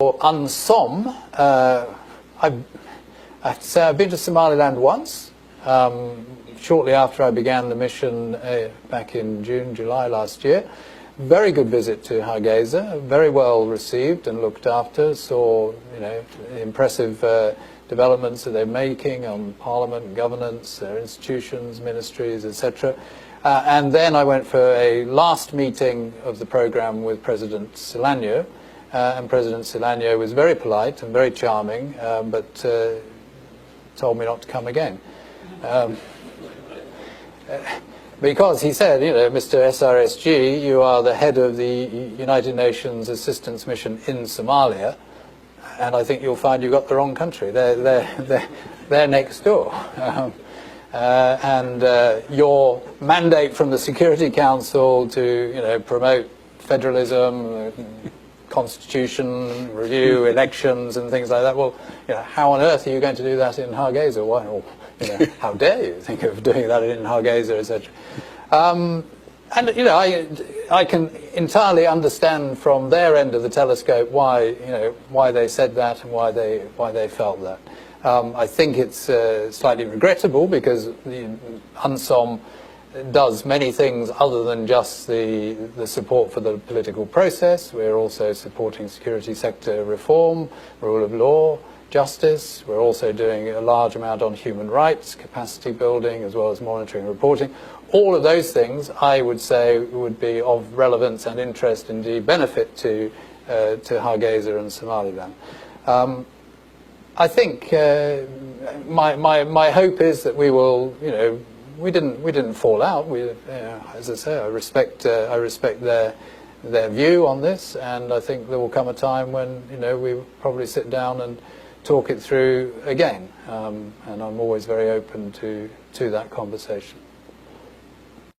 UNSOM, I have to say I've been to Somaliland once, shortly after I began the mission back in June, July last year. Very good visit to Hargeisa, very well received and looked after. Saw, impressive developments that they're making on parliament, governance, their institutions, ministries, etc. And then I went for a last meeting of the program with President Siilaanyo, and President Siilaanyo was very polite and very charming, but told me not to come again. Because he said, Mr. SRSG, you are the head of the United Nations Assistance Mission in Somalia, and I think you'll find you got the wrong country. They're next door. And your mandate from the Security Council to, promote federalism, constitution review, elections, and things like that. Well, how on earth are you going to do that in Hargeisa? Why? Or, how dare you think of doing that in Hargeisa, etc. And I can entirely understand from their end of the telescope why they said that and why they felt that. I think it's slightly regrettable because the UNSOM does many things other than just the support for the political process. We're also supporting security sector reform, rule of law, justice. We're also doing a large amount on human rights, capacity building, as well as monitoring and reporting. All of those things, I would say, would be of relevance and interest, indeed benefit to Hargeisa and Somaliland. I think my hope is that we will, we didn't fall out. As I say, I respect their view on this, and I think there will come a time when we will probably sit down and talk it through again. And I'm always very open to that conversation.